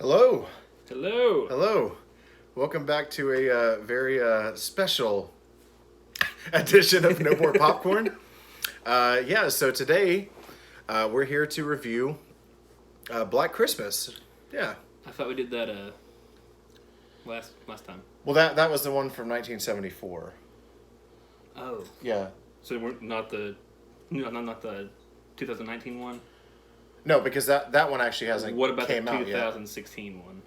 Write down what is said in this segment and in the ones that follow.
Hello. Hello. Hello. Welcome back to a very special edition of No More Popcorn. So today we're here to review Black Christmas. Yeah. I thought we did that last time. Well, that was the one from 1974. Oh. Yeah. So we're not the 2019 one. No, because that one actually hasn't What about came the out yet. 2016 one?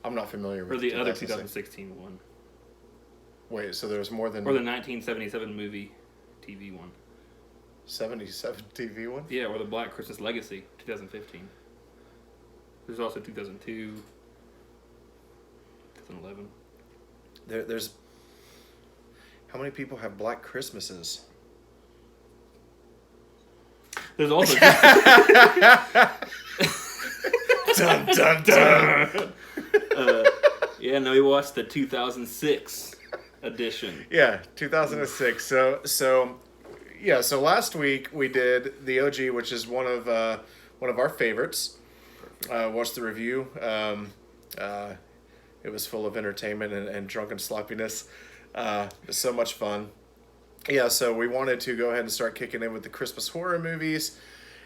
I'm not familiar with Or the other 2006. 2016 one? Wait, so there's more than Or the 1977 movie TV one? 77 TV one? Yeah, or the Black Christmas Legacy 2015. There's also 2002, 2011. There's how many people have Black Christmases? There's also Dun dun dun. we watched the 2006 edition. Yeah, 2006. So last week we did the OG, which is one of our favorites. Watched the review. It was full of entertainment and drunken sloppiness. It was so much fun. Yeah, so we wanted to go ahead and start kicking in with the Christmas horror movies,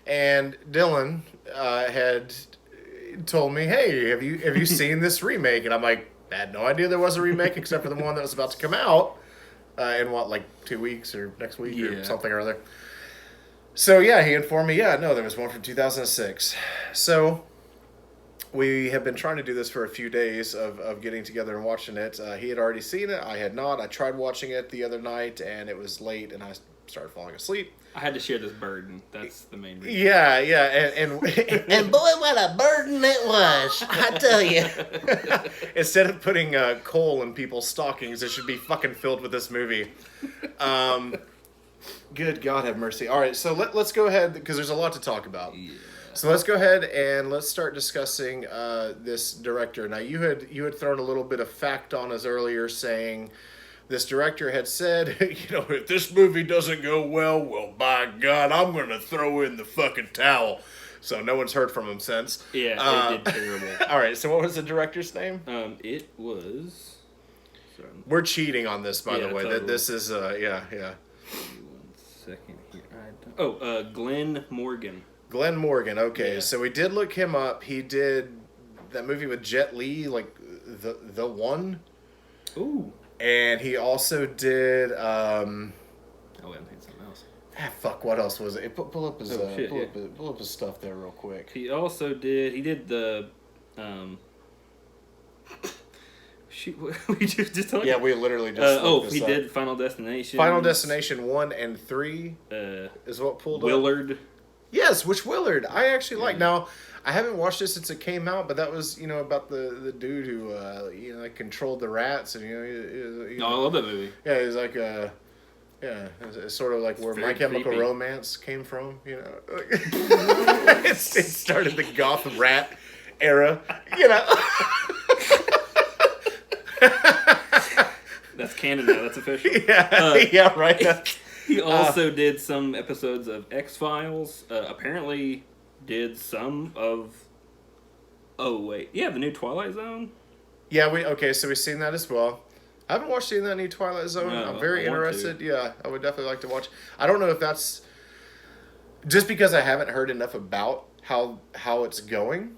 and Dylan had told me, "Hey, have you seen this remake?" And I'm like, I had no idea there was a remake except for the one that was about to come out in like 2 weeks or next week or something or other. So yeah, he informed me, there was one from 2006. So we have been trying to do this for a few days of getting together and watching it. He had already seen it. I had not. I tried watching it the other night, and it was late, and I started falling asleep. I had to share this burden. That's the main reason. Yeah, and And boy, what a burden it was, I tell you. instead of putting coal in people's stockings, it should be fucking filled with this movie. Good God have mercy. All right, so let's go ahead, because there's a lot to talk about. Yeah. So let's go ahead and let's start discussing this director. Now, you had thrown a little bit of fact on us earlier, saying this director had said, if this movie doesn't go well, by God, I'm going to throw in the fucking towel. So no one's heard from him since. Yeah, it did terrible. All right, so what was the director's name? It was. Sorry, We're cheating on this, by the way. Totally. That this is, yeah. 1 second here. Glenn Morgan. Glenn Morgan. Okay, Yeah. so we did look him up. He did that movie with Jet Li, like the one. Ooh. And he also did. I'm thinking something else. Fuck. What else was it? Pull up his. shit, pull up his stuff there real quick. He also did. He did the. Shoot, we just talked. Yeah, we literally just. looked this he up. did Final Destination. Final Destination 1 and 3 Uh, is what pulled up. Willard. Yes, which Willard I actually like. Now, I haven't watched it since it came out, but that was about the dude who like controlled the rats, and No, I love that movie. yeah, he's like it's sort of like where very My Chemical creepy. Romance came from. It started the goth rat era. That's canon now. That's official. Yeah, right. He also did some episodes of X-Files. Apparently did some of... Oh, wait. Yeah, the new Twilight Zone? Yeah, so we've seen that as well. I haven't watched any of that new Twilight Zone. No, I'm very I want interested. to. Yeah, I would definitely like to watch. I don't know if that's just because I haven't heard enough about how it's going.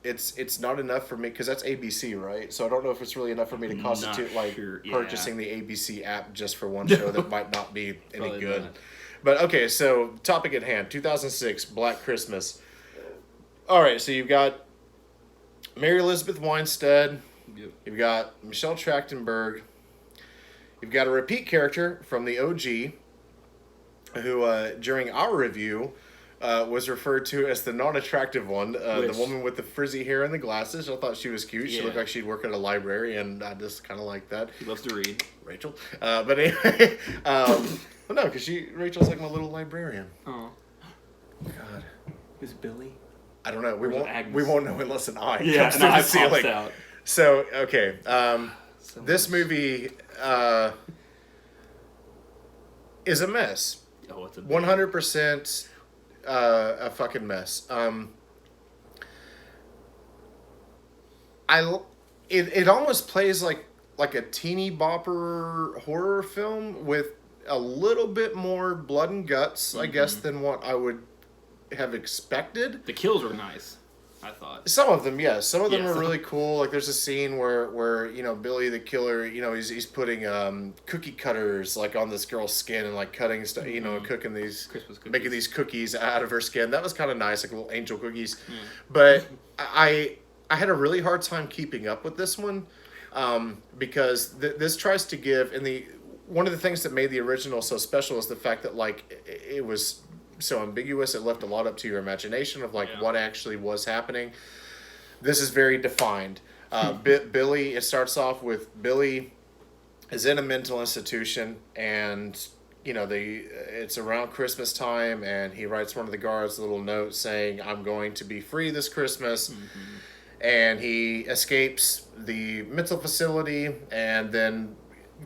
It's not enough for me, because that's ABC, right? So I don't know if it's really enough for me to Not constitute sure, yeah. purchasing the ABC app just for one show that might not be any Probably good. not. But okay, so topic at hand, 2006, Black Christmas. All right, so you've got Mary Elizabeth Winstead. Yep. You've got Michelle Trachtenberg. You've got a repeat character from the OG, who during our review was referred to as the non-attractive one, the woman with the frizzy hair and the glasses. I thought she was cute. She Yeah. looked like she'd work at a library, and I just kind of like that. He loves to read. Rachel. But anyway, well, no, because Rachel's like my little librarian. Oh. God, Is Billy? I don't know. We Or is it won't. Agnes? We won't know unless an eye Yeah, comes and through I the ceiling. pops out. So okay, So this much. movie is a mess. Oh, it's a 100% a fucking mess. it almost plays like a teeny bopper horror film with a little bit more blood and guts, I guess, than what I would have expected. The kills were nice, I thought. Some of them, yes. Some of them Yeah, are some- really cool. Like there's a scene where Billy the killer, he's putting cookie cutters like on this girl's skin and like cutting stuff, cooking these Christmas cookies. making these cookies out of her skin. That was kind of nice, like little angel cookies. But I had a really hard time keeping up with this one because this tries to give one of the things that made the original so special is the fact that like it was so ambiguous. It left a lot up to your imagination of like what actually was happening. This is very defined. Billy, it starts off with Billy is in a mental institution, and it's around Christmas time, and he writes one of the guards a little note saying, "I'm going to be free this Christmas." And he escapes the mental facility, and then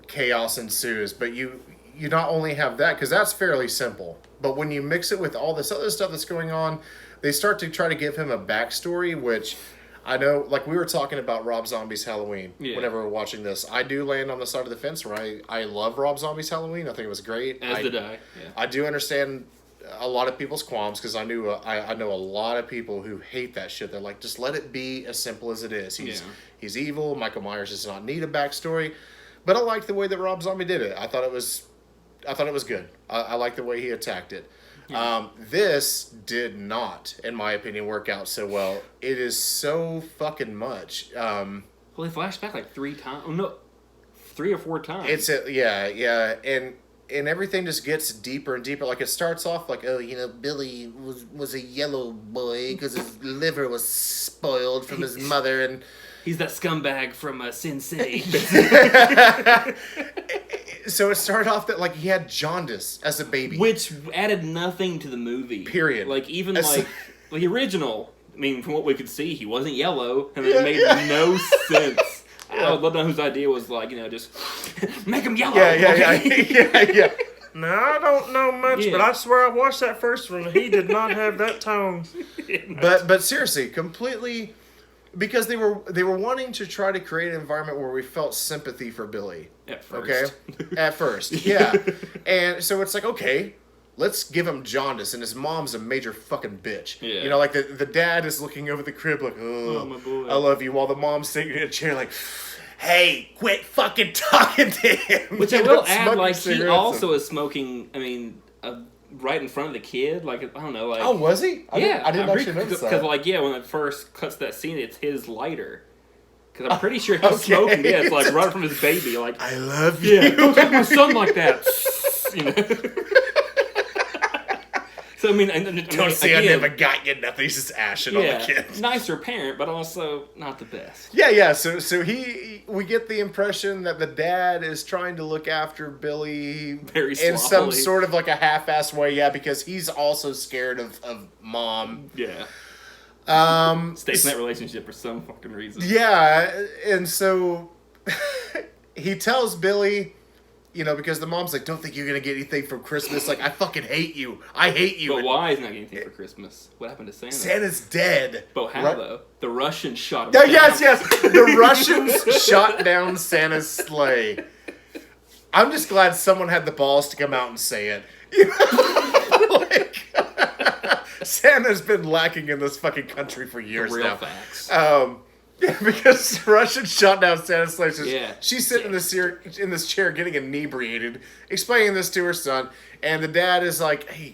chaos ensues. But you not only have that, because that's fairly simple, but when you mix it with all this other stuff that's going on, they start to try to give him a backstory, which I know, like we were talking about Rob Zombie's Halloween whenever we're watching this. I do land on the side of the fence where I love Rob Zombie's Halloween. I think it was great. As did I. Yeah. I do understand a lot of people's qualms because I know a lot of people who hate that shit. They're like, just let it be as simple as it is. He's evil. Michael Myers does not need a backstory. But I liked the way that Rob Zombie did it. I thought it was good. I liked the way he attacked it. Yeah. This did not, in my opinion, work out so well. It is so fucking much. Well, they flashed back like 3 times. Oh, no, 3 or 4 times. And everything just gets deeper and deeper. Like it starts off like, Billy was a yellow boy because his liver was spoiled from his mother, and he's that scumbag from Sin City. So it started off that like he had jaundice as a baby, which added nothing to the movie. Period. Like even like the original. I mean, from what we could see, he wasn't yellow, and it made no sense. I would love to know whose idea was like, just make him yellow. Yeah. No, I don't know much, but I swear I watched that first one. He did not have that tone. But seriously, completely, because they were wanting to try to create an environment where we felt sympathy for Billy. At first. Okay? At first, yeah. And so it's like, okay, let's give him jaundice, and his mom's a major fucking bitch. Yeah. Like the dad is looking over the crib like, oh my boy. I love you, while the mom's sitting in a chair like, hey, quit fucking talking to him. Which I will add, smoking like, he cigarettes also is smoking, right in front of the kid. Like, I don't know, like... Oh, was he? I didn't actually notice that. Because, like, when it first cuts that scene, it's his lighter. Because I'm pretty sure he's smoking. Yeah, it's like right from his baby. Like, I love you. Yeah, don't talk to my son like that. So, I mean... Don't say I never got you nothing. He's just ashing on the kid. Nicer parent, but also not the best. Yeah. So we get the impression that the dad is trying to look after Billy Very in some sloppily. sort of like a half-assed way. Yeah, because he's also scared of mom. Yeah. Stays in that relationship for some fucking reason. Yeah, and so he tells Billy, because the mom's like, don't think you're going to get anything from Christmas. Like, I fucking hate you. I hate you. But why is he not getting anything for Christmas? What happened to Santa? Santa's dead. But how, though? The Russians shot him down. down. Yes. The Russians shot down Santa's sleigh. I'm just glad someone had the balls to come out and say it. Santa's been lacking in this fucking country for years Real now. Facts. Yeah, because the Russians shot down Santa's sleigh. So Yeah. She's sitting in this chair getting inebriated, explaining this to her son, and the dad is like, hey,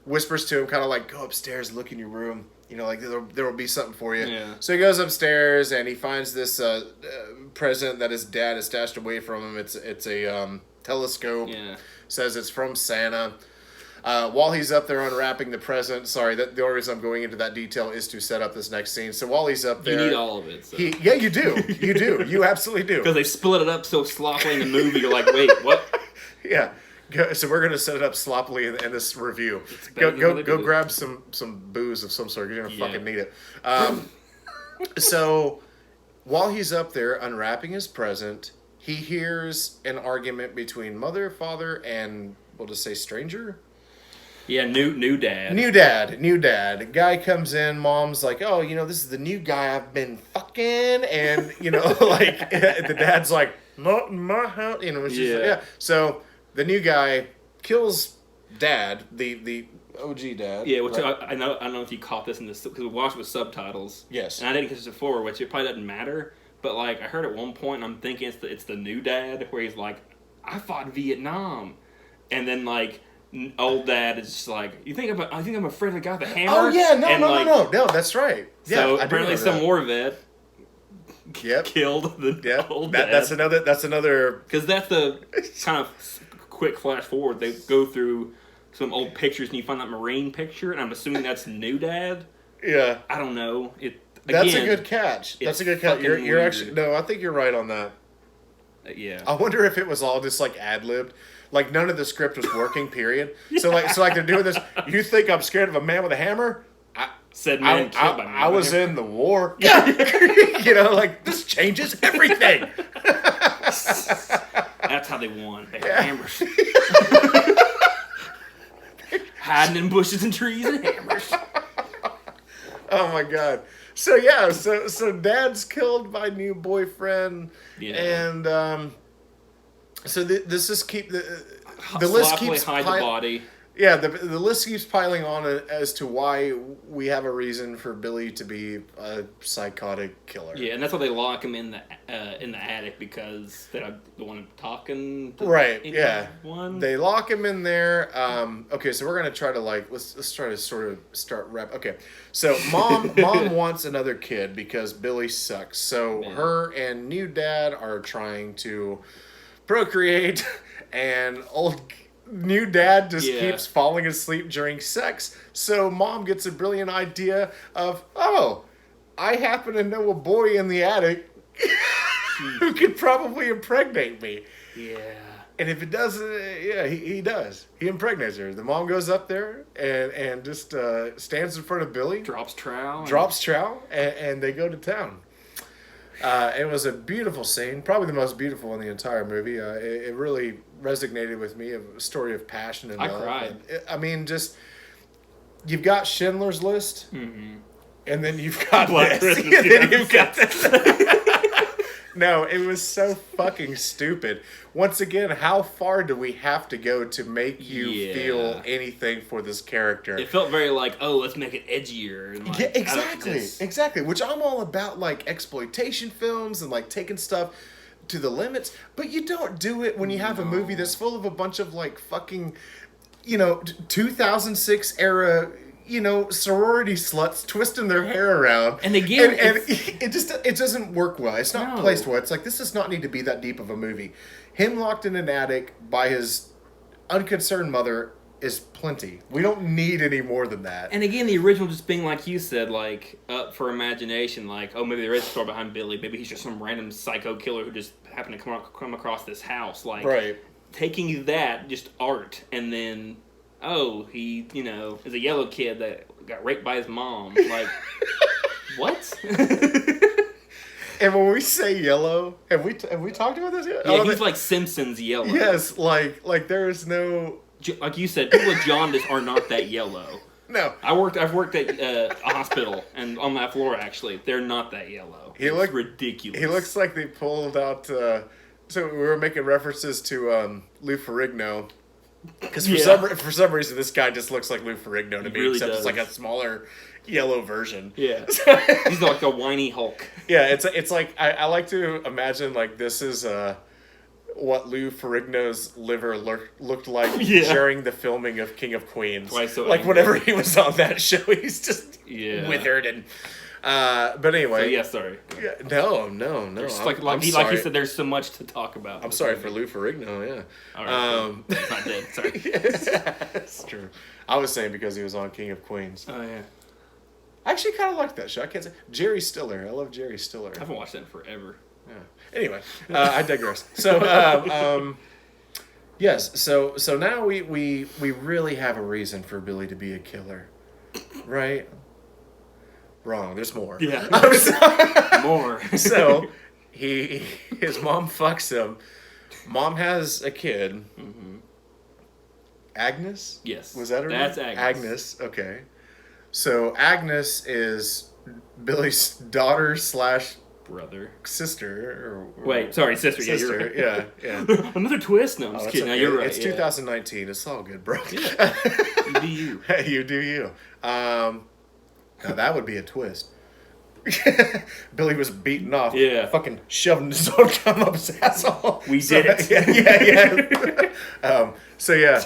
whispers to him, kind of like, go upstairs, look in your room. Like there will be something for you. Yeah. So he goes upstairs and he finds this present that his dad has stashed away from him. It's a telescope. Yeah. Says it's from Santa. While he's up there unwrapping the present, the only reason I'm going into that detail is to set up this next scene. So while he's up there, You need all of it. So. yeah, you do, you absolutely do. Because they split it up so sloppily in the movie, you're like, wait, what? Yeah. So we're gonna set it up sloppily in this review. better than how they Go did it. grab some booze of some sort. You're gonna Yeah. fucking need it. So while he's up there unwrapping his present, he hears an argument between mother, father, and we'll just say stranger. Yeah, new dad. New dad. Guy comes in, mom's like, oh, this is the new guy I've been fucking, and, like, the dad's like, not in my house, it's just, Yeah. So, the new guy kills dad, the OG dad. Yeah, which right? I don't know if you caught this in this, because we watched with subtitles. Yes. And I didn't catch this before, which it probably doesn't matter, but, like, I heard at one point, and I'm thinking it's the new dad, where he's like, I fought Vietnam. And then, like, old dad is just like, I think I'm afraid of the guy with the hammer. Oh, yeah, And, like, no, that's right. Yeah, So I do apparently remember some that. war vet Yep. killed the Yep. old dad. That's another. Because that's the kind of quick flash forward. They go through some old pictures and you find that Marine picture, and I'm assuming that's new dad. Yeah. I don't know. That's Again, a good catch. That's it's a good catch. fucking You're weird. actually no. I think you're right on that. Yeah. I wonder if it was all just like ad libbed, like none of the script was working. Period. So like they're doing this. You think I'm scared of a man with a hammer? Said man killed by man. I was in the war. Like this changes everything. That's how they won. They had hammers. Hiding in bushes and trees and hammers. Oh my god. So yeah, so dad's killed by new boyfriend, Yeah. and so this is the list Sloppily keeps hide the body. Yeah, the list keeps piling on as to why we have a reason for Billy to be a psychotic killer. Yeah, and that's why they lock him in the attic, because they don't want him talking to Right. Yeah. anyone. They lock him in there. Okay, so we're gonna try to let's try to sort of start wrap. Okay, so mom wants another kid because Billy sucks. So Yeah. her and new dad are trying to procreate, and new dad just Yeah. keeps falling asleep during sex. So mom gets a brilliant idea of, oh, I happen to know a boy in the attic who could probably impregnate me. Yeah. And if it doesn't, yeah, he does. He impregnates her. The mom goes up there and just stands in front of Billy, Drops trowel. drops trowel, and they go to town. It was a beautiful scene, probably the most beautiful in the entire movie. It really resonated with me, a story of passion and I love. cried. And just you've got Schindler's List, and then you've got Black this, Christmas, and then you've got this. No, it was so fucking stupid. Once again, how far do we have to go to make you Yeah. feel anything for this character? It felt very like, oh, let's make it edgier. And like, Yeah, I don't- exactly, this- exactly. Which I'm all about, like exploitation films and like taking stuff to the limits. But you don't do it when you have a movie that's full of a bunch of like fucking, 2006 era, sorority sluts twisting their hair around. And again, and it doesn't work well. It's not No. placed well. It's like this does not need to be that deep of a movie. Him locked in an attic by his unconcerned mother is plenty. We don't need any more than that. And again, the original just being like you said, like up for imagination, like, oh, maybe there is a story behind Billy. Maybe he's just some random psycho killer who just happened to come across this house. Like, Right. taking that, just art, and then, oh, he, is a yellow kid that got raped by his mom. Like, what? And when we say yellow, have we talked about this yet? Yeah, Oh, he's that- like Simpsons yellow. yes, like there is no. Like you said, people with jaundice are not that yellow. No. I've worked at a hospital, and on that floor, actually, they're not that yellow. It's ridiculous. He looks like they pulled out. So we were making references to Lou Ferrigno, because for some reason this guy just looks like Lou Ferrigno to me, really except it's does. like a smaller yellow version. Yeah, he's like a whiny Hulk. Yeah, it's like I like to imagine like this is what Lou Ferrigno's liver looked like Yeah. during the filming of King of Queens. Why so like angry? whenever he was on that show, he's just Yeah. withered and. But anyway. So yeah, sorry. Yeah, no. Just I'm like he sorry. said, there's so much to talk about. I'm sorry for Lou Ferrigno. Yeah. All right, it's not dead. Sorry. That's true. I was saying because he was on King of Queens. Oh yeah, I actually kind of like that show. I can't say Jerry Stiller. I love Jerry Stiller. I haven't watched that in forever. Yeah. Anyway, I digress. So, yes. So now we really have a reason for Billy to be a killer, right? Wrong. There's more. Yeah. More. So his mom fucks him. Mom has a kid. Mm-hmm. Agnes? Yes. Was that her That's name? Agnes. Okay. So Agnes is Billy's daughter slash Brother. sister. Or Wait, sorry, sister. Yeah, you're sister. right. Yeah. Another twist? No, I'm Oh, just it's kidding. No, okay. you're right. It's 2019. It's all good, bro. Yeah. You do you. Hey, you do you. Now that would be a twist. Billy was beaten off. Yeah. Fucking shoving his own cum up his asshole. We did it. Yeah. So yeah,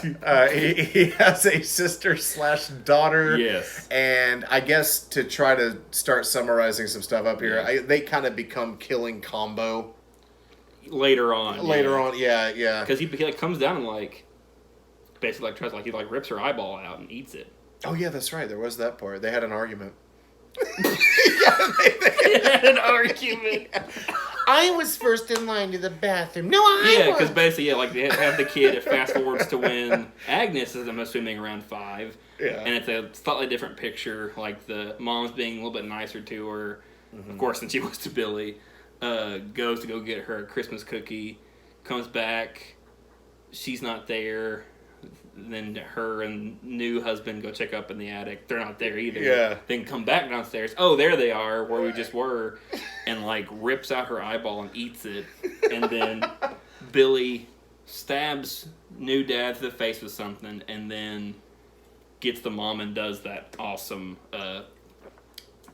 he has a sister slash daughter. Yes. And I guess to try to start summarizing some stuff up here, Yeah. they kind of become killing combo. Later on. Later on, yeah. Because he like, comes down and like basically like tries like he like rips her eyeball out and eats it. Oh yeah, that's right. There was that part. They had an argument. They had an argument. I was first in line to the bathroom. No, I Yeah, was. because basically, yeah, like they have the kid. It fast forwards to when Agnes is, I'm assuming, around 5. Yeah. And it's a slightly different picture. Like the mom's being a little bit nicer to her, of course, than she was to Billy. Goes to go get her a Christmas cookie, comes back, she's not there. Then her and new husband go check up in the attic. They're not there either. Yeah. Then come back downstairs. Oh, there they are, where we just were, and like rips out her eyeball and eats it. And then Billy stabs new dad to the face with something, and then gets the mom and does that awesome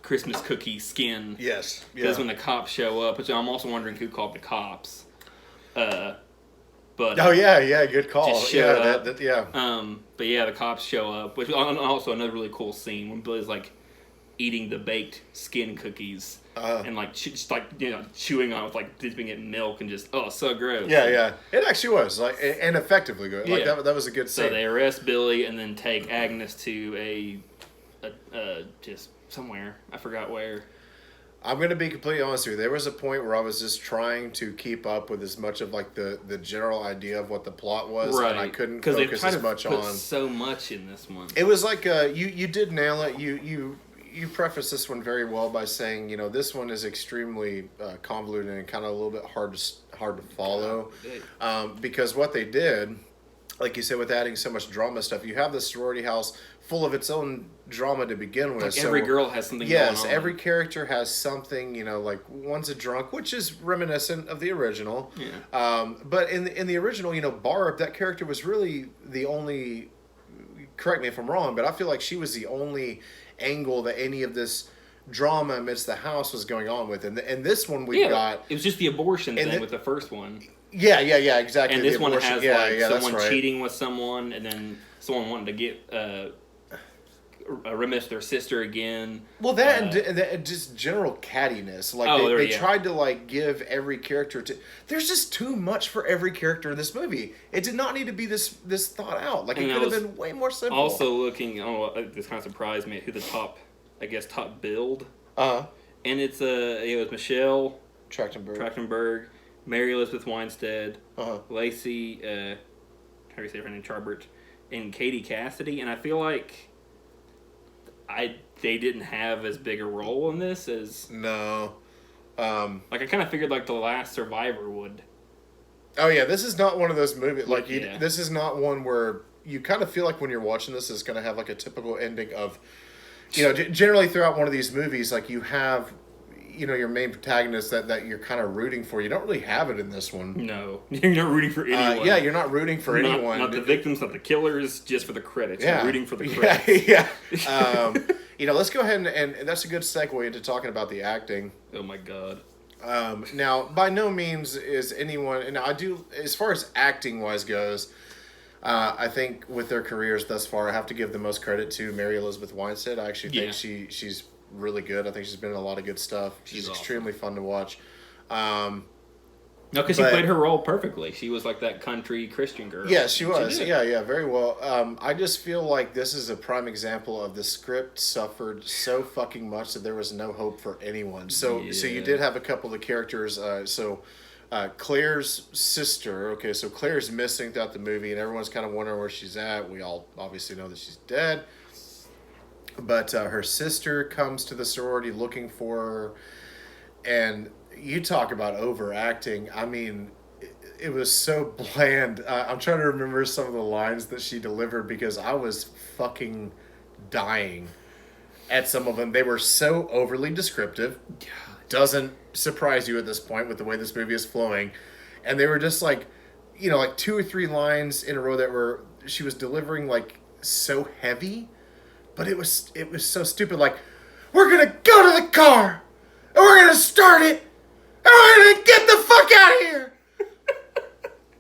Christmas cookie skin. Yes. Because when the cops show up, which I'm also wondering who called the cops. But Oh yeah, good call. Just Yeah, showed up. yeah. But yeah, the cops show up, which also another really cool scene when Billy's like eating the baked skin cookies and like just like chewing on it with like dipping it in milk and just so gross. Yeah. It actually was like and effectively good. Like Yeah. that was a good scene. So they arrest Billy and then take Agnes to a just somewhere, I forgot where. I'm gonna be completely honest with you. There was a point where I was just trying to keep up with as much of like the general idea of what the plot was, and I couldn't focus as much put on. so much in this one. It was like you did nail it. You prefaced this one very well by saying this one is extremely convoluted and kind of a little bit hard to follow, because what they did, like you said, with adding so much drama stuff, you have the sorority house full of its own drama to begin with. Like every girl has something yes, going on. every character has something, like one's a drunk, which is reminiscent of the original. Yeah. But in the original, Barb, that character was really the only, correct me if I'm wrong, but I feel like she was the only angle that any of this drama amidst the house was going on with. And this one we've got... It was just the abortion thing the- with the first one. Yeah, exactly. And the this one abortion. has that's someone right. cheating with someone, and then someone wanting to get remiss their sister again. Well, and just general cattiness. Like they tried to like give every character to. There's just too much for every character in this movie. It did not need to be this thought out. Like it could have been way more simple. Also, looking, this kind of surprised me who the top build. And it's it was Michelle Trachtenberg. Mary Elizabeth Winstead, Lacey, how do you say her name, Charbert, and Katie Cassidy, and I feel like they didn't have as big a role in this as No. like I kind of figured like The Last Survivor would. Oh yeah, this is not one of those movies. Like Yeah. this is not one where you kind of feel like when you're watching this is going to have like a typical ending of, generally throughout one of these movies, like you have, your main protagonist that you're kind of rooting for. You don't really have it in this one. No, you're not rooting for anyone. Yeah, you're not rooting for anyone. Not the victims, not the killers, just for the credits. Yeah. You're rooting for the credits. Yeah. Let's go ahead and that's a good segue into talking about the acting. Oh my god. Now, by no means is anyone, and I do, as far as acting wise goes, I think with their careers thus far, I have to give the most credit to Mary Elizabeth Winstead. I actually think she's really good. I think she's been in a lot of good stuff. She's awesome. extremely fun to watch. No, because she played her role perfectly. She was like that country Christian girl. Yeah, she was. did. Yeah, very well. I just feel like this is a prime example of the script suffered so fucking much that there was no hope for anyone. So you did have a couple of characters. Claire's sister. Okay, so Claire's missing throughout the movie, and everyone's kind of wondering where she's at. We all obviously know that she's dead. But her sister comes to the sorority looking for her, and you talk about overacting. I mean, it was so bland. I'm trying to remember some of the lines that she delivered because I was fucking dying at some of them. They were so overly descriptive. Doesn't surprise you at this point with the way this movie is flowing. And they were just like, like 2 or 3 lines in a row that were she was delivering like so heavy, but it was so stupid. Like, we're gonna go to the car and we're gonna start it and we're gonna get the fuck out of here.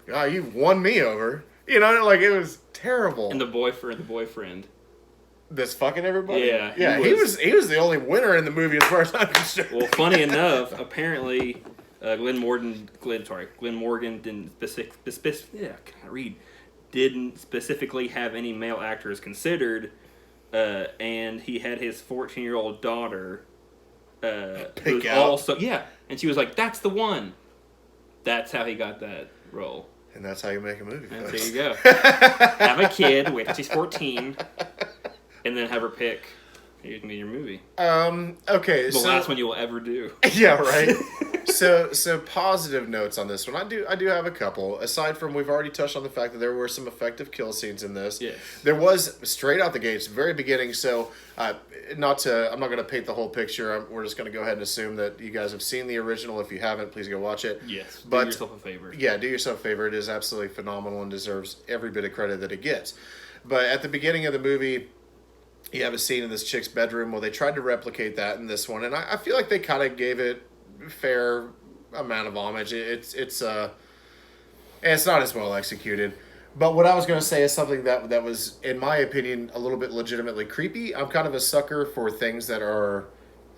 God, you won me over. Like it was terrible. And the boyfriend. This fucking everybody. Yeah, yeah. He was the only winner in the movie as far as I'm concerned. Well, funny enough, apparently, Glenn Morgan didn't specifically have any male actors considered, and he had his 14-year-old daughter, Pick out. and she was like, "That's the one." That's how he got that role. And that's how you make a movie. And folks. there you go. Have a kid, wait till she's 14, and then have her pick. Here's me your movie. Okay. The last one you will ever do. Yeah. Right. So positive notes on this one. I do have a couple. Aside from we've already touched on the fact that there were some effective kill scenes in this. Yes. There was straight out the gates, very beginning. So I'm not going to paint the whole picture. We're just going to go ahead and assume that you guys have seen the original. If you haven't, please go watch it. Yes. But do yourself a favor. Yeah, do yourself a favor. It is absolutely phenomenal and deserves every bit of credit that it gets. But at the beginning of the movie, you have a scene in this chick's bedroom. Well, they tried to replicate that in this one, and I feel like they kind of gave it fair amount of homage. It's not as well executed. But what I was going to say is something that was, in my opinion, a little bit legitimately creepy. I'm kind of a sucker for things that are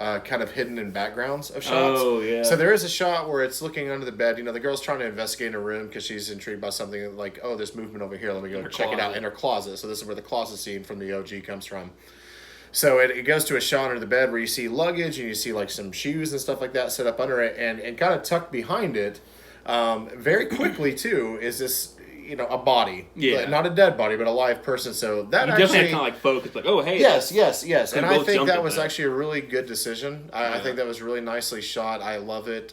kind of hidden in backgrounds of shots. Oh, yeah. So there is a shot where it's looking under the bed. The girl's trying to investigate in a room because she's intrigued by something like, oh, there's movement over here. Let me go check it out in her closet. So this is where the closet scene from the OG comes from. So it goes to a shot under the bed where you see luggage and you see like some shoes and stuff like that set up under it, and kind of tucked behind it, very quickly too, is this a body. Yeah. Not a dead body, but a live person. So that You actually definitely have kind of focus, like, oh, hey. yes. And I both think jumped that at was that. actually a really good decision. I think that was really nicely shot. I love it.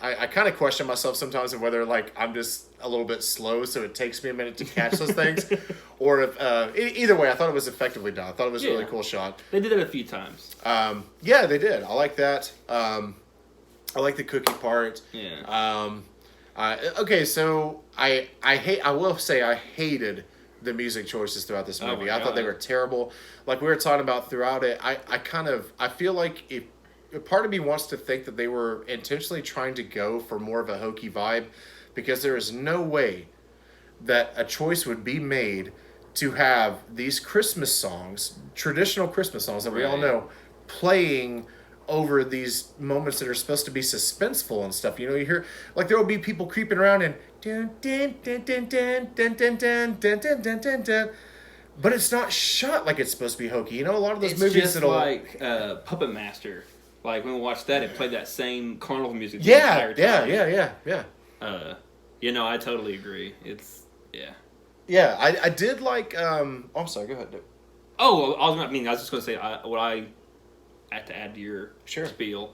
I kind of question myself sometimes of whether like I'm just a little bit slow, so it takes me a minute to catch those things, or if either way, I thought it was effectively done. I thought it was a really cool shot. They did it a few times. Yeah, they did. I like that. I like the cookie part. Yeah. Okay, so I will say I hated the music choices throughout this movie. my I thought they God. were terrible. Like we were talking about throughout it, I feel like if a part of me wants to think that they were intentionally trying to go for more of a hokey vibe, because there is no way that a choice would be made to have these Christmas songs, traditional Christmas songs that we all Right. know, playing over these moments that are supposed to be suspenseful and stuff. You hear like there will be people creeping around and dun, dun, dun, dun, dun, dun, dun, dun, dun, dun, dun, dun, dun. But it's not shot like it's supposed to be hokey. A lot of those It's movies just that'll like Puppet Master. Like when we watched that, it played that same carnival music. The yeah, entire time. yeah. I totally agree. It's Yeah, I did like. I'm sorry. Go ahead. Oh, I was just gonna say what I had to add to your Sure. spiel.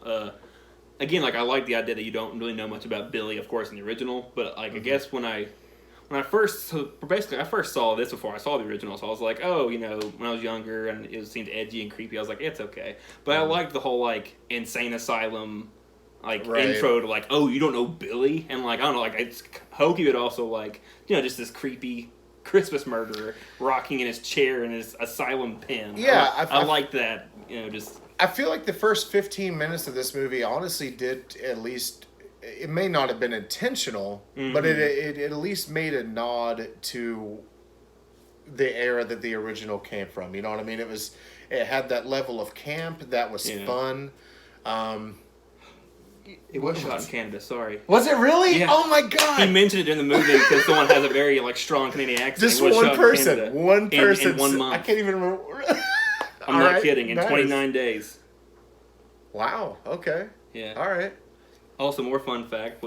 Again, like I like the idea that you don't really know much about Billy, of course, in the original. But like I guess when I first saw this before I saw the original, so I was like, oh, when I was younger and it seemed edgy and creepy, I was like, it's okay. But I liked the whole like insane asylum. Like Right. intro to like, oh, you don't know Billy, and like I don't know, like it's hokey, but also like just this creepy Christmas murderer rocking in his chair in his asylum pen. Yeah, I like that. Just I feel like the first 15 minutes of this movie honestly did at least. It may not have been intentional, but it at least made a nod to the era that the original came from. You know what I mean? It had that level of camp that was fun. it was shot in Canada. Sorry. Was it really? Yeah. Oh my god! He mentioned it in the movie because someone has a very like strong Canadian accent. Just It was one shot in person. Canada One person. in 1 month. I can't even remember. I'm All not right, kidding. In nice. 29 days. Wow. Okay. Yeah. All right. Also, more fun fact.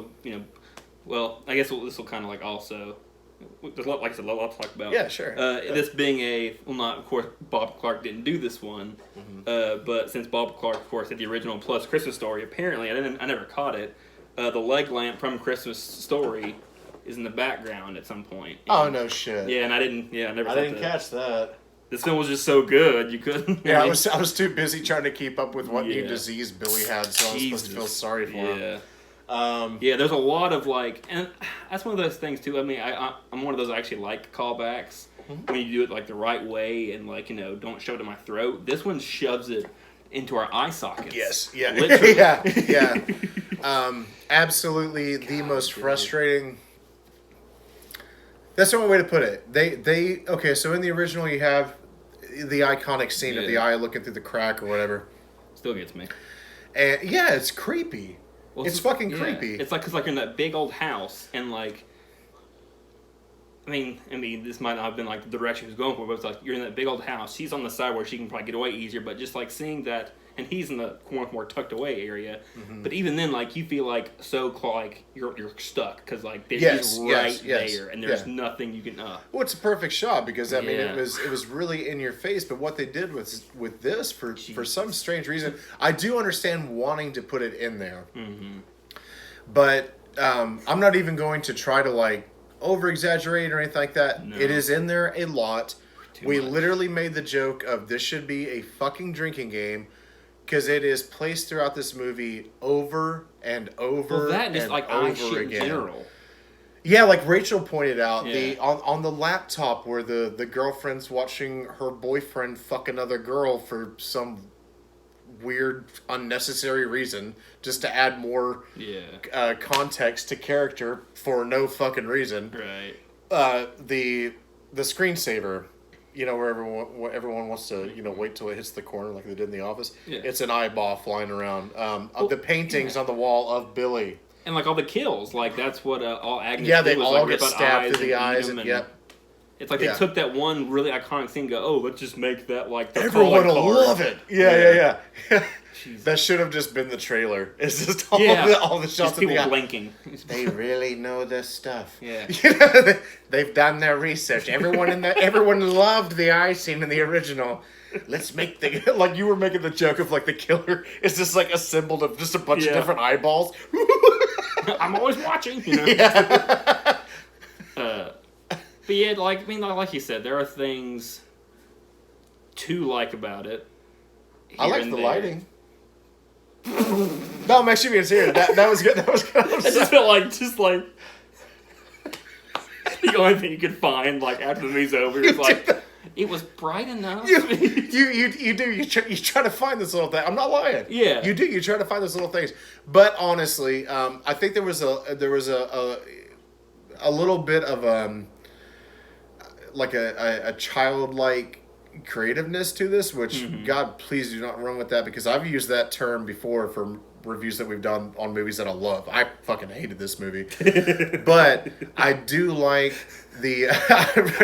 Well, I guess this will kind of like also. There's a lot, like I said, a lot to talk about. Yeah, sure. This being not of course, Bob Clark didn't do this one, but since Bob Clark, of course, did the original plus Christmas Story, apparently I never caught it. The leg lamp from Christmas Story is in the background at some point. Oh And- no shit. Yeah, and I never. I thought didn't that. catch that. This film was just so good, you couldn't. Yeah, I mean, I was too busy trying to keep up with what new Yeah. disease Billy had, so I was supposed to feel Jesus. sorry for him. Yeah. Um, Yeah, there's a lot of like, and that's one of those things too. I mean, I'm one of those that actually like callbacks Mm-hmm. when you do it like the right way and like don't shove it in my throat. This one shoves it into our eye sockets. yes. Yeah. Literally. yeah. Absolutely the most dude. frustrating. That's the only way to put it. They okay. So in the original, you have the iconic scene of the Yeah. eye looking through the crack or whatever, Still gets me. and yeah, it's creepy. Well, It's fucking creepy. It's like, cause like you're in that big old house and like, I mean, this might not have been like the direction he was going for, but it's like you're in that big old house. She's on the side where she can probably get away easier, but just like seeing that, and he's in the more tucked away area. Mm-hmm. But even then, like you feel like like you're stuck because like they're Yes, just yes, right yes, there, and there's yeah. nothing you can. Well, it's a perfect shot because I mean Yeah. it was really in your face. But what they did with this for Jeez. some strange reason, I do understand wanting to put it in there, Mm-hmm. but I'm not even going to try to like over exaggerate or anything like that. No. It is in there a lot. Too We much. literally made the joke of this should be a fucking drinking game because it is placed throughout this movie over and over Well, that just and like over eye shit again. in general. Yeah, like Rachel pointed out, the Yeah. on the laptop where the girlfriend's watching her boyfriend fuck another girl for some weird unnecessary reason, just to add more Yeah. context to character for no fucking reason. Right. The screensaver, where everyone wants to wait till it hits the corner like they did in The Office. Yeah. It's an eyeball flying around. Of the paintings on the wall of Billy. And like all the kills, like that's what all Agnes Yeah, did they was, all like, get rip out stabbed eyes through the and eat eyes. them And, yep. It's like Yeah. they took that one really iconic scene and go, oh, let's just make that like the Everyone calling will card. love it. Yeah. Jeez. That should have just been the trailer. It's just all, Yeah. all the Just shots of people the eye. blinking. They really know their stuff. Yeah. They've done their research. Everyone loved the eye scene in the original. Let's make the like you were making the joke of like the killer is just like assembled of just a bunch of Yeah. different eyeballs. I'm always watching, Yeah. But yeah, like you said, there are things to like about it. I here like and the there. lighting. No, I'm actually being serious. That was good. That was good. It just felt like the only thing you could find like after the movie's over is like it was bright enough. You do. You try to find this little thing. I'm not lying. Yeah. You do. You try to find those little things. But honestly, I think there was a little bit of like a childlike creativeness to this, which God please do not run with that because I've used that term before for reviews that we've done on movies that I love. I fucking hated this movie, but I do like the.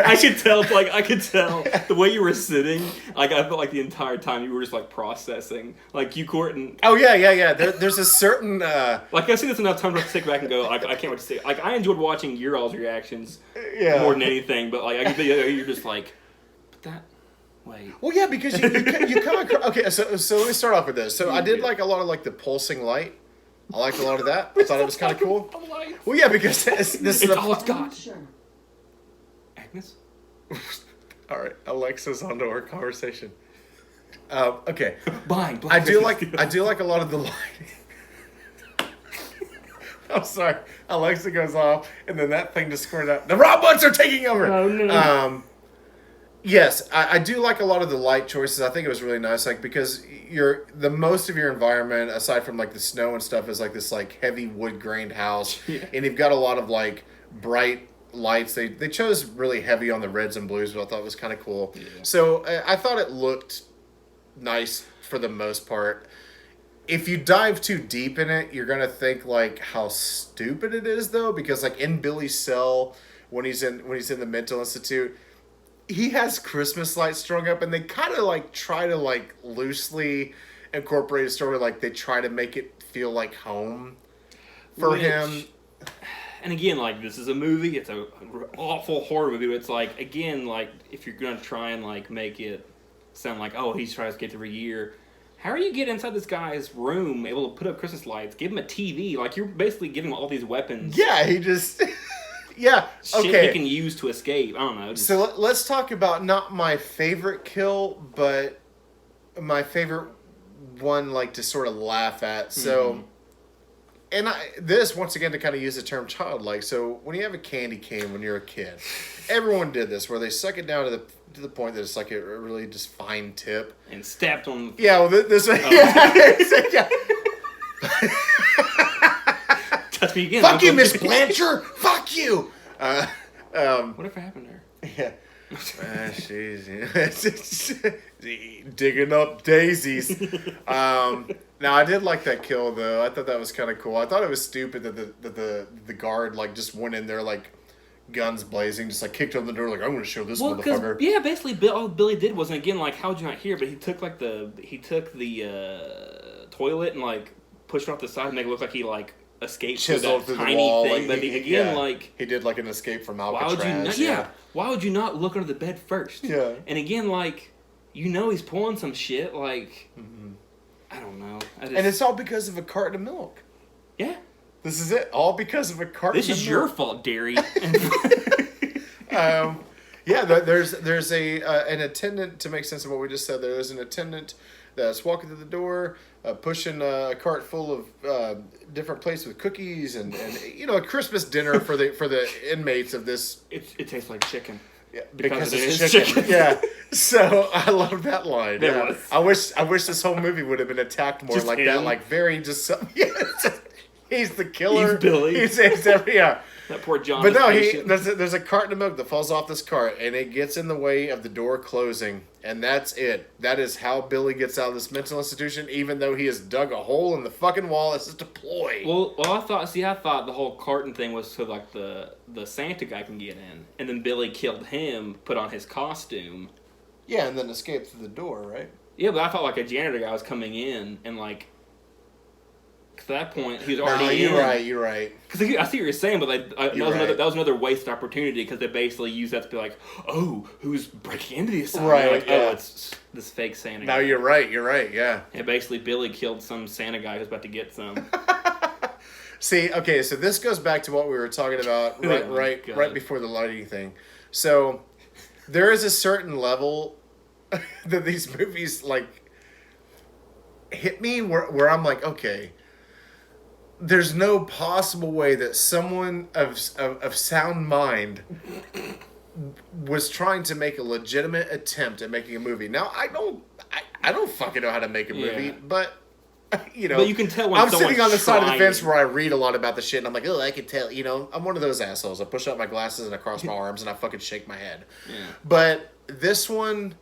I could tell the way you were sitting. Like I felt like the entire time you were just like processing. Like you couldn't. Oh yeah. There's a certain. Like I've seen this enough times to sit back and go. I can't wait to see. Like I enjoyed watching your all's reactions Yeah. more than anything. But like I could be, you're just like, but that. Wait. Well, yeah, because you come across. Okay, so let me start off with this. So I did like a lot of like the pulsing light. I liked a lot of that. I thought it was kind of cool. I'm like, Well, yeah, because this is it's the. all it's got. Agnes. All right, Alexa's onto our conversation. Okay, Blind. I do like a lot of the lighting. I'm sorry, Alexa goes off, and then that thing just squirted out. The robots are taking over. Oh, no. Yes, I do like a lot of the light choices. I think it was really nice, like because the most of your environment, aside from like the snow and stuff, is like this like heavy wood grained house, Yeah. and you've got a lot of like bright lights. They chose really heavy on the reds and blues, but I thought it was kind of cool. Yeah. So I thought it looked nice for the most part. If you dive too deep in it, you're gonna think like how stupid it is, though, because like in Billy's cell when he's in the mental institute. He has Christmas lights strung up, and they kind of like try to like loosely incorporate a story. Like they try to make it feel like home for Which- him. And again, like this is a movie. It's a awful horror movie. But it's like again, like if you're gonna try and like make it sound like he's trying to escape every year. How are you get inside this guy's room, able to put up Christmas lights, give him a TV? Like you're basically giving him all these weapons. Yeah, he just Yeah. shit he Okay. can use to escape. I don't know. Just, So let's talk about not my favorite kill, but my favorite one, like to sort of laugh at. So, and this once again to kind of use the term childlike. So when you have a candy cane when you're a kid, everyone did this where they suck it down to the point that it's like a really just fine tip. and stabbed on. Yeah. Well, this. Yeah. Touch me again. Fuck you, Uncle. Miss Blanchard. Fuck you. Whatever happened there? Yeah. She's digging up daisies. Now I did like that kill though. I thought that was kind of cool. I thought it was stupid that the guard like just went in there like guns blazing, just like kicked on the door like I'm going to show this motherfucker. Yeah, basically, all Billy did was again like how would you not hear? But he took the toilet and like pushed it off the side and make it look like he like escaped through Chiseled that through the tiny wall. thing. Like, But again, yeah. like he did like an escape from why Alcatraz. would you not? Yeah. Why would you not look under the bed first? Yeah. And again, like he's pulling some shit. Like I don't know. And it's all because of a carton of milk. yeah. This is it. All because of a carton This of is milk. your fault, Derry. Yeah, there's an attendant, to make sense of what we just said. There's an attendant that's walking through the door, pushing a cart full of different plates with cookies and a Christmas dinner for the inmates of this. It tastes like chicken. Yeah, Because it it's is chicken. chicken. Yeah, so I love that line. It Yeah. was. I wish this whole movie would have been attacked more Just like that, him. like very just. Yeah, he's the killer. He's Billy. He's yeah. That poor John. But is no, patient. there's a carton of milk that falls off this cart, and it gets in the way of the door closing, and that's it. That is how Billy gets out of this mental institution, even though he has dug a hole in the fucking wall. It's just a ploy. Well, I thought the whole carton thing was so like the Santa guy can get in, and then Billy killed him, put on his costume. Yeah, and then escape through the door, right? Yeah, but I thought like a janitor guy was coming in, and like, 'cause at that point he was already No, in. you're right. Because I see what you're saying, but like, that right. was another wasted opportunity because they basically used that to be like, oh, who's breaking into the asylum? Right, You're like, yeah. oh, it's this fake Santa. Now guy. you're right, yeah. Yeah, basically Billy killed some Santa guy who's about to get some. See, okay, so this goes back to what we were talking about Oh my right God. before the lighting thing. So there is a certain level that these movies like hit me where I'm like, okay, there's no possible way that someone of sound mind was trying to make a legitimate attempt at making a movie. Now I don't fucking know how to make a movie, Yeah. but But you can tell when I'm sitting on the someone's side of the trying. fence where I read a lot about the shit, and I'm like, oh, I can tell. I'm one of those assholes. I push up my glasses and I cross my arms and I fucking shake my head. Yeah. But this one,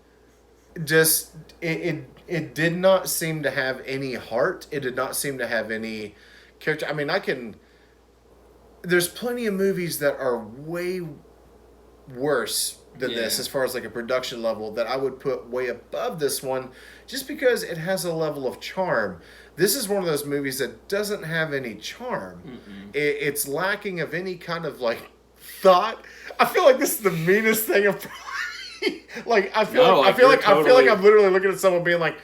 just it did not seem to have any heart. It did not seem to have any character. I mean, there's plenty of movies that are way worse than this Yeah. as far as like a production level that I would put way above this one just because it has a level of charm. This is one of those movies that doesn't have any charm. It's lacking of any kind of like thought. I feel like this is the meanest thing of like I feel No, like like, I you're feel like totally- I'm literally looking at someone being like,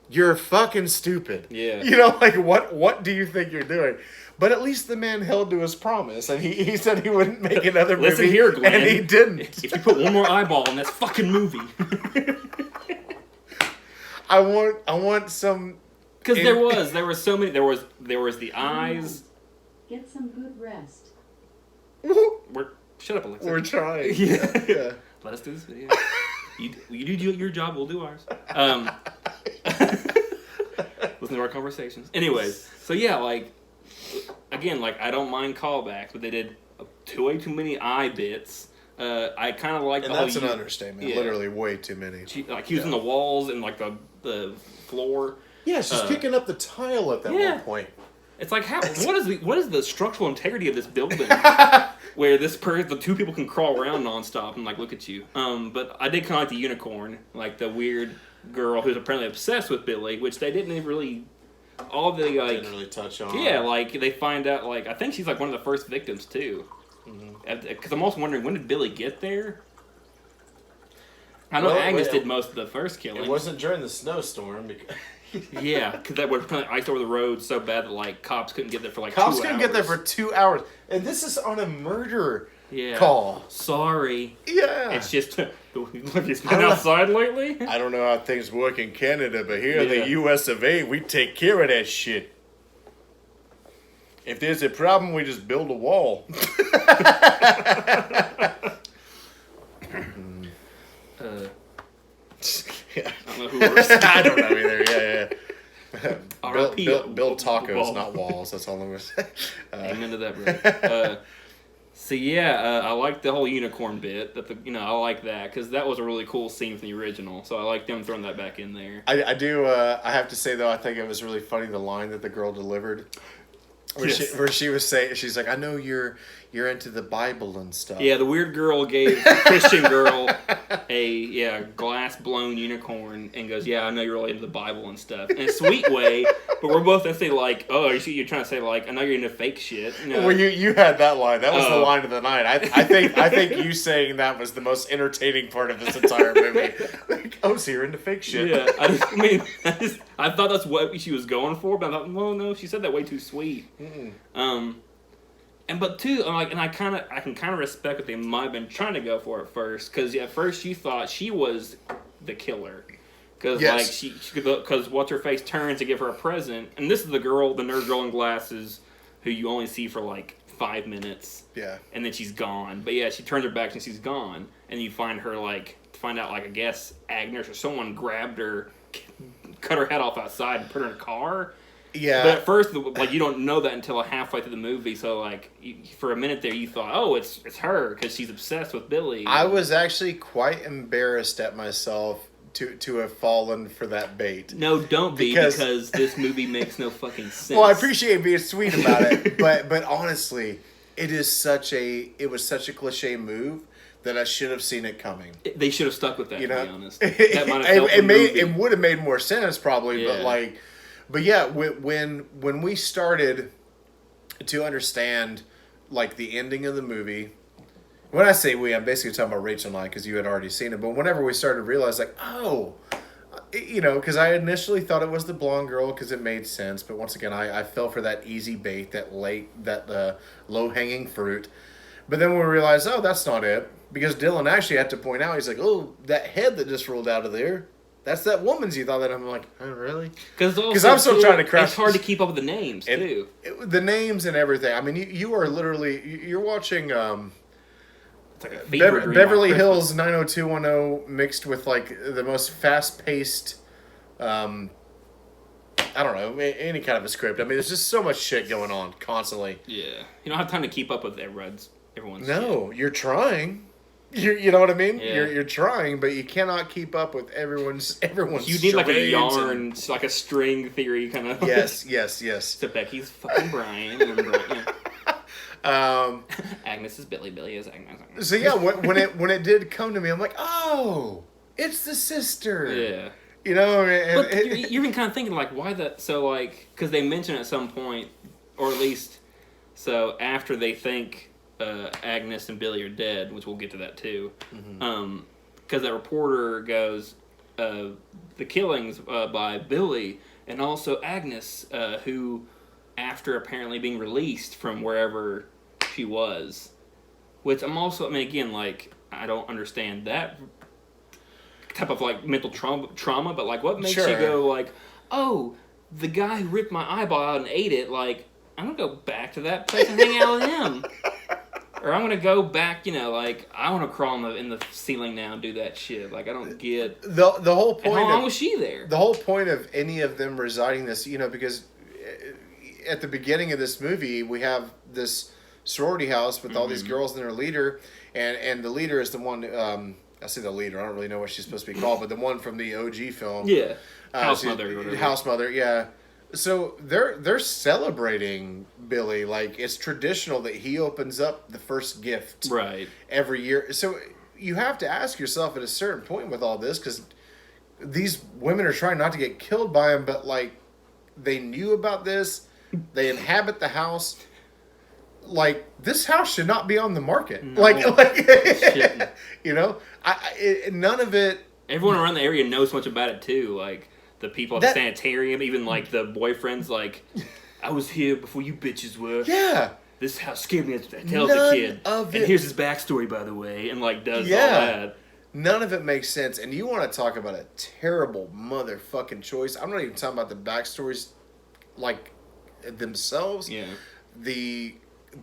you're fucking stupid. Yeah. Like what do you think you're doing? But at least the man held to his promise, and he said he wouldn't make another movie. Listen here, Glenn. And he didn't. If you put one more eyeball in this fucking movie. I want some. Because there was so many. There was the eyes. Get some good rest. Shut up, Alexa. We're trying. Yeah. Yeah. Let us do this video. You do your job, we'll do ours. Listen to our conversations. Anyways, so yeah, like, again, like, I don't mind callbacks, but they did way too many eye bits. I kind of like And the whole that's an understatement. yeah. Literally, way too many. like using the walls and like the floor. Yeah, she's kicking up the tile at that yeah. one point. It's like what is the structural integrity of this building where the two people can crawl around nonstop and like look at you. But I did kind of like the unicorn, like the weird girl who's apparently obsessed with Billy, which they didn't even really all the like Didn't really touch on. yeah, like they find out like I think she's like one of the first victims too. Because I'm also wondering when did Billy get there? I know Well, Agnes well, did most of the first killing. It wasn't during the snowstorm. Because Yeah, because that would kind of ice over the road so bad that like cops couldn't get there for like cops 2 couldn't hours. get there for 2 hours, and this is on a murder. Yeah. call. Sorry. Yeah. It's just, have you been outside lately? I don't know how things work in Canada, but here in Yeah. the U.S. of A., we take care of that shit. If there's a problem, we just build a wall. Yeah. I don't know who works. I don't know either. Yeah. R.I.P. Build tacos, Wall. not walls. That's all I'm gonna say. Amen to that, brother. So yeah, I like the whole unicorn bit. I like that because that was a really cool scene from the original. So I like them throwing that back in there. I do. I have to say though, I think it was really funny the line that the girl delivered, where Yes. she was saying, she's like, "I know you're into the Bible and stuff." Yeah, the weird girl gave the Christian girl a glass blown unicorn and goes, "Yeah, I know you're really into the Bible and stuff," in a sweet way. But we're both gonna say like, "Oh, you're trying to say like, I know you're into fake shit." You know? Well, you had that line. That was the Oh. line of the night. I think you saying that was the most entertaining part of this entire movie. Like, oh, so you're into fake shit. Yeah, I thought that's what she was going for, but I thought, well, no, she said that way too sweet. But too, I can kind of respect what they might have been trying to go for at first, because at first you thought she was the killer, because Yes. because what's her face turns to give her a present, and this is the nerd girl in glasses, who you only see for like 5 minutes, Yeah. and then she's gone. But yeah, she turns her back and she's gone, and you find out I guess Agnes or someone grabbed her, cut her head off outside and put her in a car. Yeah. But at first, you don't know that until halfway through the movie. So for a minute there, you thought, oh, it's her because she's obsessed with Billy. I was actually quite embarrassed at myself to have fallen for that bait. No, don't be, because this movie makes no fucking sense. Well, I appreciate being sweet about it, but honestly, it was such a cliche move that I should have seen it coming. They should have stuck with that. You To know, be honest, that might have helped the it movie. would have made more sense probably, Yeah. but yeah, when we started to understand like the ending of the movie. When I say we, I'm basically talking about Rachel and I, because you had already seen it. But whenever we started to realize, like, oh, because I initially thought it was the blonde girl because it made sense. But once again, I fell for that easy bait, that low hanging fruit. But then we realized, oh, that's not it, because Dylan actually had to point out. He's like, oh, that head that just rolled out of there. That's that woman's. You thought that? I'm like, oh, really? Because I'm still trying to craft. It's hard to keep up with the names too. The names and everything. I mean, you are literally you're watching It's like a fever dream Beverly on Hills 90210 mixed with like the most fast paced. I don't know, any kind of a script. I mean, there's just so much shit going on constantly. Yeah, you don't have time to keep up with everyone's. No, you're trying. You know what I mean? Yeah. You're trying, but you cannot keep up with everyone's. You need like a charades yarn, like a string theory kind of. Yes. So Becky's fucking Brian, and Agnes is Billy. Billy is Agnes. So yeah, when it did come to me, I'm like, oh, it's the sister. Yeah. You know, and But you're even kind of thinking like, why that? So like, because they mention at some point, or at least, so after they think Agnes and Billy are dead, which we'll get to that too, because that reporter goes, the killings by Billy and also Agnes, who, after apparently being released from wherever she was, which I'm also, I mean, again, like, I don't understand that type of like mental trauma, but like, what makes you Sure. go like, oh, the guy who ripped my eyeball out and ate it, like, I'm gonna go back to that place and hang out with him. Or I'm gonna go back, like, I want to crawl in the ceiling now and do that shit. Like, I don't get. the whole And point. how long of, was she there? the whole point of any of them residing this, because at the beginning of this movie we have this sorority house with all these girls and their leader, and the leader is the one. I say the leader. I don't really know what she's supposed to be called, but the one from the OG film. Yeah, house she's- mother. Or whatever. House mother. Yeah. So they're celebrating Billy, like it's traditional that he opens up the first gift Right. every year. So you have to ask yourself at a certain point with all this, because these women are trying not to get killed by him, but like they knew about this, they inhabit the house. Like this house should not be on the market. No. Like Shouldn't. none of it. Everyone around the area knows much about it too. Like the people at the That- sanitarium, even like the boyfriends. Like, I was here before you bitches were. Yeah. this is how scared me. Tells None the kid, of and it- here's his backstory, by the way, and like does all Yeah. that. None of it makes sense. And you want to talk about a terrible motherfucking choice. I'm not even talking about the backstories, like, themselves. Yeah. The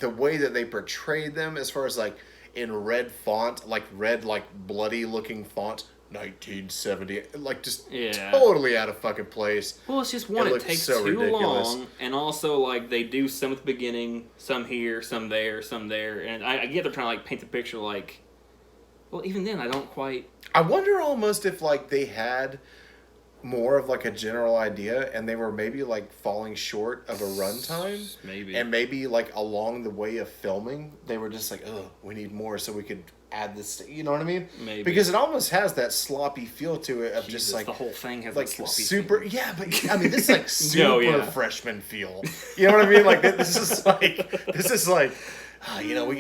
way that they portrayed them, as far as, like, in red font, like, red, like, bloody looking font, 1970. Like, just Yeah. totally out of fucking place. Well, it's just one, It it looked takes so too ridiculous. long, and also like they do some at the beginning, some here, some there, and I get they're trying to like paint the picture like, well, even then I don't quite. I wonder almost if, like, they had more of, like, a general idea and they were maybe, like, falling short of a runtime. Maybe. And maybe, like, along the way of filming, they were just like, oh, we need more so we could add this. You know what I mean? Maybe. Because it almost has that sloppy feel to it of Jesus, just, like, the whole thing has like that sloppy super. feel. Yeah, but, I mean, this is, like, super No, yeah. freshman feel. You know what I mean? Like, this is like, you know, we